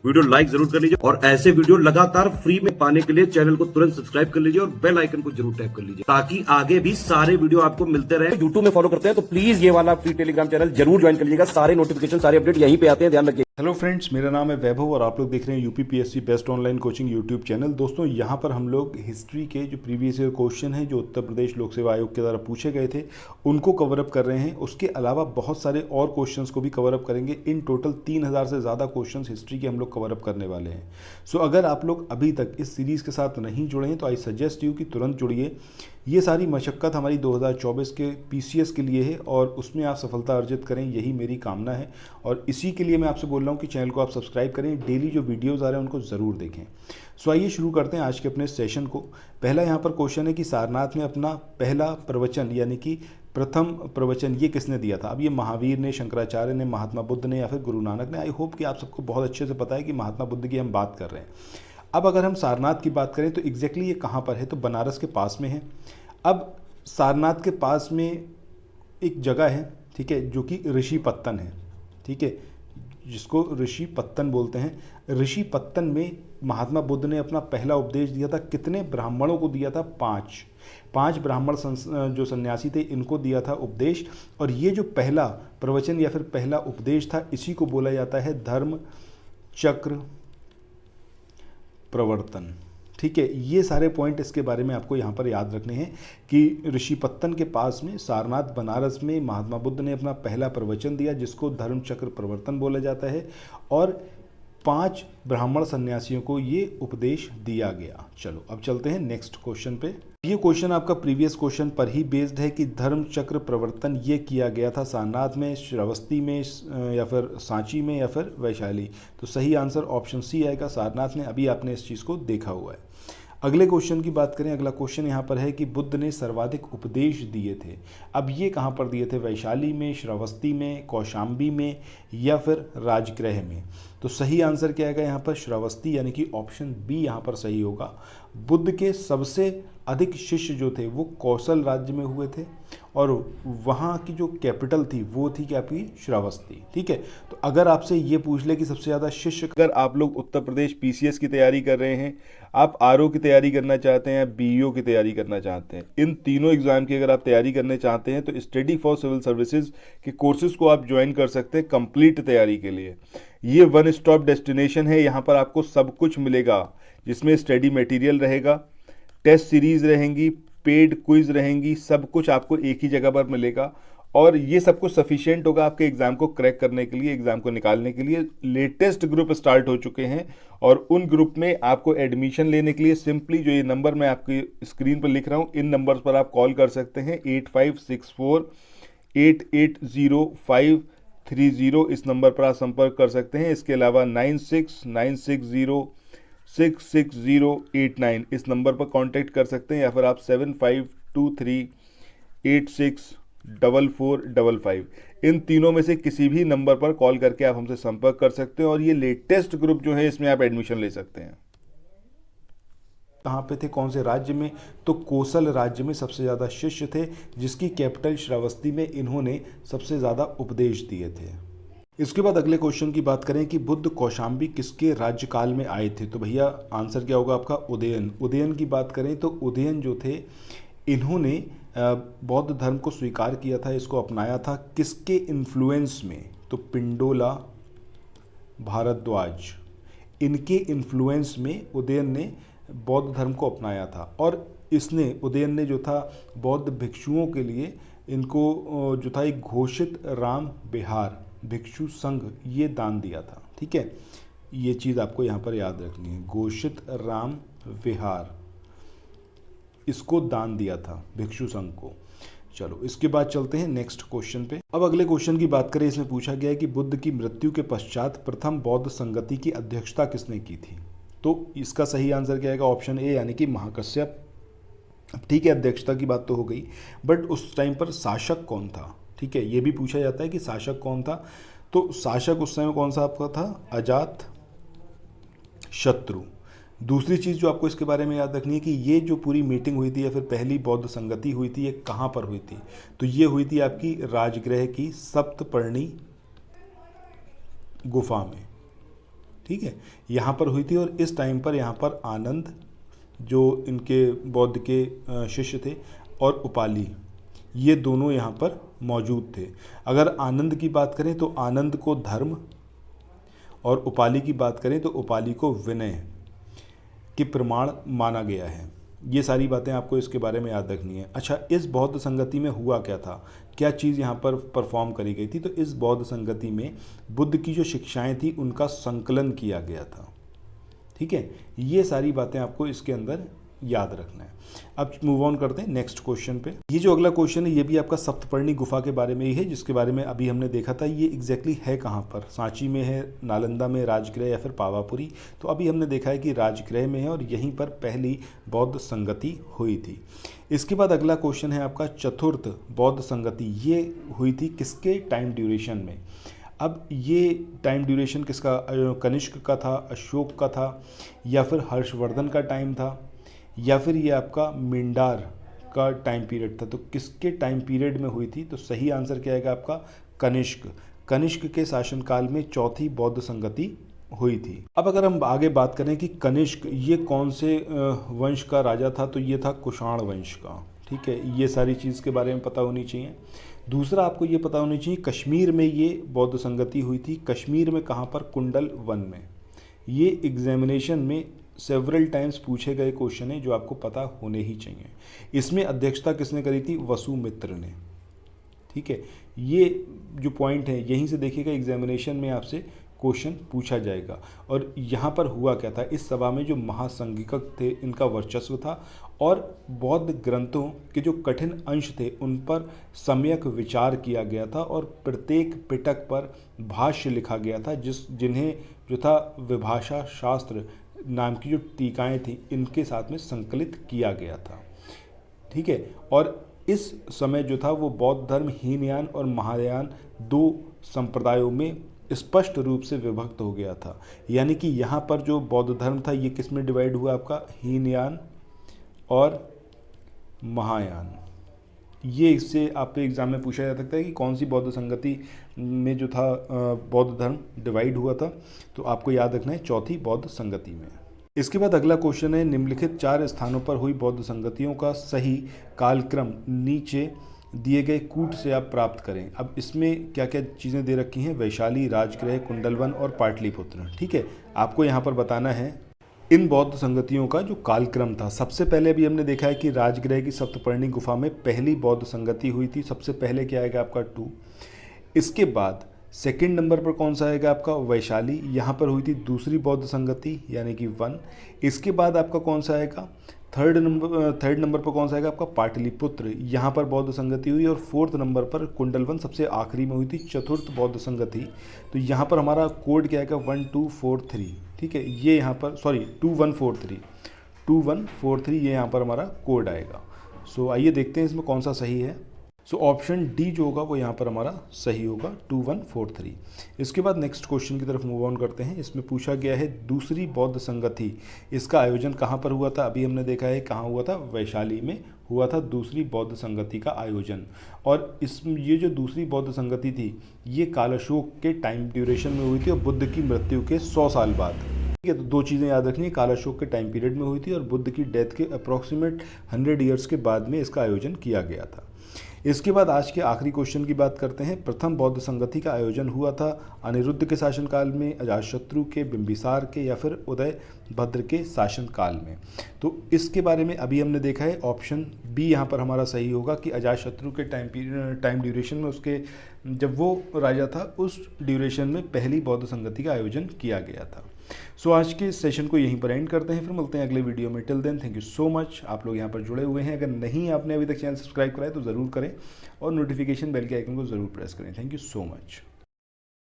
Video like जरूर कर लीजिए और ऐसे वीडियो लगातार फ्री में पाने के लिए चैनल को तुरंत सब्सक्राइब कर लीजिए और बेल आइकन को जरूर टैप कर लीजिए ताकि आगे भी सारे वीडियो आपको मिलते रहे। यूट्यूब में फॉलो करते हैं तो प्लीज ये वाला फ्री टेलीग्राम चैनल जरूर ज्वाइन कर लीजिएगा। सारे नोटिफिकेशन सारे अपडेट यहीं पे आते हैं, ध्यान रखिए। हेलो फ्रेंड्स, मेरा नाम है वैभव और आप लोग देख रहे हैं UPPSC best online coaching YouTube channel. दोस्तों, यहाँ पर हम लोग हिस्ट्री के जो प्रीवियस ईयर क्वेश्चन हैं जो उत्तर प्रदेश लोक सेवा आयोग के द्वारा पूछे गए थे उनको कवर अप कर रहे हैं। उसके अलावा बहुत सारे और क्वेश्चंस को भी कवर अप करेंगे। इन टोटल 3000 से ज़्यादा क्वेश्चंस हिस्ट्री के हम लोग कवर अप करने वाले हैं। सो अगर आप लोग अभी तक इस सीरीज़ के साथ नहीं जुड़े हैं तो आई सजेस्ट यू कि तुरंत जुड़िए। ये सारी मशक्क़त हमारी 2024 के पीसीएस के लिए है और उसमें आप सफलता अर्जित करें, यही मेरी कामना है। और इसी के लिए मैं आपसे बोल रहा हूँ कि चैनल को आप सब्सक्राइब करें, डेली जो वीडियोज़ आ रहे हैं उनको ज़रूर देखें। सो आइए शुरू करते हैं आज के अपने सेशन को। पहला यहाँ पर क्वेश्चन है कि सारनाथ में अपना पहला प्रवचन यानी कि प्रथम प्रवचन ये किसने दिया था। अब ये महावीर ने, शंकराचार्य ने, महात्मा बुद्ध ने या फिर गुरु नानक ने। आई होप कि आप सबको बहुत अच्छे से पता है कि महात्मा बुद्ध की हम बात कर रहे हैं। अब अगर हम सारनाथ की बात करें तो एग्जैक्टली ये कहाँ पर है, तो बनारस के पास में है। अब सारनाथ के पास में एक जगह है, ठीक है, जो कि ऋषि पत्तन है, ठीक है, जिसको ऋषि पत्तन बोलते हैं। ऋषि पत्तन में महात्मा बुद्ध ने अपना पहला उपदेश दिया था। कितने ब्राह्मणों को दिया था? 5 ब्राह्मण जो सन्यासी थे इनको दिया था उपदेश। और ये जो पहला प्रवचन या फिर पहला उपदेश था इसी को बोला जाता है धर्म चक्र प्रवर्तन। ठीक है, ये सारे पॉइंट इसके बारे में आपको यहाँ पर याद रखने हैं कि ऋषि पत्तन के पास में सारनाथ बनारस में महात्मा बुद्ध ने अपना पहला प्रवचन दिया जिसको धर्म चक्र प्रवर्तन बोला जाता है और 5 ब्राह्मण सन्यासियों को ये उपदेश दिया गया। चलो अब चलते हैं नेक्स्ट क्वेश्चन पे। ये क्वेश्चन आपका प्रीवियस क्वेश्चन पर ही बेस्ड है कि धर्म चक्र प्रवर्तन ये किया गया था सारनाथ में, श्रावस्ती में या फिर सांची में या फिर वैशाली। तो सही आंसर ऑप्शन सी आएगा, सारनाथ में। अभी आपने इस चीज़ को देखा हुआ है। अगले क्वेश्चन की बात करें, अगला क्वेश्चन यहाँ पर है कि बुद्ध ने सर्वाधिक उपदेश दिए थे। अब ये कहाँ पर दिए थे? वैशाली में, श्रावस्ती में, कौशाम्बी में या फिर राजगृह में। तो सही आंसर क्या आएगा यहाँ पर? श्रावस्ती, यानी कि ऑप्शन बी यहाँ पर सही होगा। बुद्ध के सबसे अधिक शिष्य जो थे वो कौशल राज्य में हुए थे और वहाँ की जो कैपिटल थी वो थी क्या आपकी? श्रावस्ती। ठीक है, तो अगर आपसे ये पूछ ले कि सबसे ज़्यादा शिष्य, अगर आप लोग उत्तर प्रदेश पीसीएस की तैयारी कर रहे हैं, आप आरओ की तैयारी करना चाहते हैं, बीईओ की तैयारी करना चाहते हैं, इन तीनों एग्जाम की अगर आप तैयारी करने चाहते हैं तो स्टडी फॉर सिविल सर्विसेज के कोर्सेज को आप ज्वाइन कर सकते हैं कंप्लीट तैयारी के लिए। ये वन स्टॉप डेस्टिनेशन है, यहाँ पर आपको सब कुछ मिलेगा जिसमें स्टडी मटेरियल रहेगा, टेस्ट सीरीज रहेंगी, पेड क्विज रहेंगी, सब कुछ आपको एक ही जगह पर मिलेगा और ये सब कुछ सफिशिएंट होगा आपके एग्जाम को क्रैक करने के लिए, एग्जाम को निकालने के लिए। लेटेस्ट ग्रुप स्टार्ट हो चुके हैं और उन ग्रुप में आपको एडमिशन लेने के लिए सिंपली जो ये नंबर मैं आपकी स्क्रीन पर लिख रहा हूँ इन नंबर्स पर आप कॉल कर सकते हैं। 8564880530 इस नंबर पर आप संपर्क कर सकते हैं। इसके अलावा 9696066089 इस नंबर पर कांटेक्ट कर सकते हैं या फिर आप 7523864455 इन तीनों में से किसी भी नंबर पर कॉल करके आप हमसे संपर्क कर सकते हैं और ये लेटेस्ट ग्रुप जो है इसमें आप एडमिशन ले सकते हैं। कहाँ पे थे, कौन से राज्य में? तो कोसल राज्य में सबसे ज़्यादा शिष्य थे जिसकी कैपिटल श्रावस्ती में इन्होंने सबसे ज़्यादा उपदेश दिए थे। इसके बाद अगले क्वेश्चन की बात करें कि बुद्ध कौशाम्बी किसके राज्यकाल में आए थे। तो भैया आंसर क्या होगा आपका? उदयन। उदयन की बात करें तो उदयन जो थे इन्होंने बौद्ध धर्म को स्वीकार किया था, इसको अपनाया था। किसके इन्फ्लुएंस में? तो पिंडोला, भारद्वाज, इनके इन्फ्लुएंस में उदयन ने बौद्ध धर्म को अपनाया था और उदयन ने जो था बौद्ध भिक्षुओं के लिए इनको जो था एक घोषित राम विहार भिक्षु संघ ये दान दिया था। ठीक है, ये चीज़ आपको यहाँ पर याद रखनी है। घोषित राम विहार इसको दान दिया था भिक्षु संघ को। चलो इसके बाद चलते हैं नेक्स्ट क्वेश्चन पे। अब अगले क्वेश्चन की बात करें, इसमें पूछा गया है कि बुद्ध की मृत्यु के पश्चात प्रथम बौद्ध संगति की अध्यक्षता किसने की थी। तो इसका सही आंसर क्या आएगा? ऑप्शन ए यानी कि महाकश्यप। ठीक है, अध्यक्षता की बात तो हो गई, बट उस टाइम पर शासक कौन था? ठीक है, ये भी पूछा जाता है कि शासक कौन था। तो शासक उस समय कौन सा आपका था? अजात शत्रु। दूसरी चीज़ जो आपको इसके बारे में याद रखनी है कि ये जो पूरी मीटिंग हुई थी या फिर पहली बौद्ध संगति हुई थी ये कहाँ पर हुई थी? तो ये हुई थी आपकी राजगृह की सप्तपर्णी गुफा में। ठीक है, यहाँ पर हुई थी। और इस टाइम पर यहाँ पर आनंद जो इनके बौद्ध के शिष्य थे और उपाली, ये दोनों यहाँ पर मौजूद थे। अगर आनंद की बात करें तो आनंद को धर्म, और उपाली की बात करें तो उपाली को विनय के प्रमाण माना गया है। ये सारी बातें आपको इसके बारे में याद रखनी है। अच्छा, इस बौद्ध संगति में हुआ क्या था, क्या चीज़ यहाँ पर परफॉर्म करी गई थी? तो इस बौद्ध संगति में बुद्ध की जो शिक्षाएं थी उनका संकलन किया गया था। ठीक है, ये सारी बातें आपको इसके अंदर याद रखना है। अब मूव ऑन करते हैं नेक्स्ट क्वेश्चन पे। ये जो अगला क्वेश्चन है ये भी आपका सप्तपर्णी गुफा के बारे में ही है, जिसके बारे में अभी हमने देखा था। ये एग्जैक्टली है कहाँ पर, सांची में है, नालंदा में, राजगृह या फिर पावापुरी? तो अभी हमने देखा है कि राजगृह में है और यहीं पर पहली बौद्ध संगति हुई थी। इसके बाद अगला क्वेश्चन है आपका चतुर्थ बौद्ध संगति। ये हुई थी किसके टाइम ड्यूरेशन में? अब ये टाइम ड्यूरेशन किसका, कनिष्क का था, अशोक का था, या फिर हर्षवर्धन का टाइम था, या फिर ये आपका मिंडार का टाइम पीरियड था? तो किसके टाइम पीरियड में हुई थी? तो सही आंसर क्या आएगा आपका, कनिष्क। कनिष्क के शासनकाल में चौथी बौद्ध संगति हुई थी। अब अगर हम आगे बात करें कि कनिष्क ये कौन से वंश का राजा था, तो ये था कुषाण वंश का। ठीक है, ये सारी चीज़ के बारे में पता होनी चाहिए। दूसरा आपको ये पता होनी चाहिए कश्मीर में ये बौद्ध संगति हुई थी। कश्मीर में कहाँ पर? कुंडल वन में। ये एग्जामिनेशन में सेवरल टाइम्स पूछे गए क्वेश्चन है जो आपको पता होने ही चाहिए। इसमें अध्यक्षता किसने करी थी? वसुमित्र ने। ठीक है, ये जो पॉइंट है यहीं से देखिएगा, एग्जामिनेशन में आपसे क्वेश्चन पूछा जाएगा। और यहाँ पर हुआ क्या था, इस सभा में जो महासंघिकक थे इनका वर्चस्व था और बौद्ध ग्रंथों के जो कठिन अंश थे उन पर सम्यक विचार किया गया था और प्रत्येक पिटक पर भाष्य लिखा गया था, जिन्हें जो था विभाषा शास्त्र नाम की जो टीकाएं थी इनके साथ में संकलित किया गया था। ठीक है, और इस समय जो था वो बौद्ध धर्म हीनयान और महायान दो संप्रदायों में स्पष्ट रूप से विभक्त हो गया था। यानी कि यहाँ पर जो बौद्ध धर्म था ये किस में डिवाइड हुआ आपका, हीनयान और महायान। ये इससे आपके एग्जाम में पूछा जा सकता है कि कौन सी बौद्ध संगति में जो था बौद्ध धर्म डिवाइड हुआ था। तो आपको याद रखना है चौथी बौद्ध संगति में। इसके बाद अगला क्वेश्चन है निम्नलिखित 4 स्थानों पर हुई बौद्ध संगतियों का सही कालक्रम नीचे दिए गए कूट से आप प्राप्त करें। अब इसमें क्या क्या चीज़ें दे रखी हैं, वैशाली, राजगृह, कुंडलवन और पाटलिपुत्र। ठीक है, आपको यहाँ पर बताना है इन बौद्ध संगतियों का जो कालक्रम था। सबसे पहले भी हमने देखा है कि राजगृह की सप्तपर्णी गुफा में पहली बौद्ध संगति हुई थी। सबसे पहले क्या आएगा आपका 2। इसके बाद सेकंड नंबर पर कौन सा आएगा आपका, वैशाली। यहाँ पर हुई थी दूसरी बौद्ध संगति यानी कि 1। इसके बाद आपका कौन सा आएगा, थर्ड नंबर पर कौन सा आएगा आपका, पाटलिपुत्र। यहाँ पर बौद्ध संगति हुई। और 4th नंबर पर कुंडलवन सबसे आखिरी में हुई थी, चतुर्थ बौद्ध संगति। तो यहाँ पर हमारा कोड क्या आएगा, 1243। ठीक है, ये यहाँ पर 2143 ये यहाँ पर हमारा कोड आएगा। सो आइए देखते हैं इसमें कौन सा सही है। सो ऑप्शन डी जो होगा वो यहाँ पर हमारा सही होगा, 2143। इसके बाद नेक्स्ट क्वेश्चन की तरफ मूव ऑन करते हैं। इसमें पूछा गया है दूसरी बौद्ध संगति, इसका आयोजन कहाँ पर हुआ था? अभी हमने देखा है कहाँ हुआ था, वैशाली में हुआ था दूसरी बौद्ध संगति का आयोजन। और ये जो दूसरी बौद्ध संगति थी ये कालाशोक के टाइम ड्यूरेशन में हुई थी और बुद्ध की मृत्यु के 100 साल बाद। ठीक है, तो 2 चीज़ें याद रखनी है, कालाशोक के टाइम पीरियड में हुई थी और बुद्ध की डेथ के अप्रॉक्सीमेट 100 ईयर्स के बाद में इसका आयोजन किया गया था। इसके बाद आज के आखिरी क्वेश्चन की बात करते हैं। प्रथम बौद्ध संगति का आयोजन हुआ था अनिरुद्ध के शासनकाल में, अजातशत्रु के, बिंबिसार के या फिर उदय भद्र के शासनकाल में। तो इसके बारे में अभी हमने देखा है ऑप्शन बी यहाँ पर हमारा सही होगा कि अजातशत्रु के टाइम ड्यूरेशन में, उसके जब वो राजा था उस ड्यूरेशन में पहली बौद्ध संगति का आयोजन किया गया था। सो आज के सेशन को यहीं पर एंड करते हैं, फिर मिलते हैं अगले वीडियो में। Till then thank you so much. आप लोग यहाँ पर जुड़े हुए हैं, अगर नहीं आपने अभी तक चैनल सब्सक्राइब करा है तो ज़रूर करें और नोटिफिकेशन बेल के आइकन को ज़रूर प्रेस करें। Thank you so much.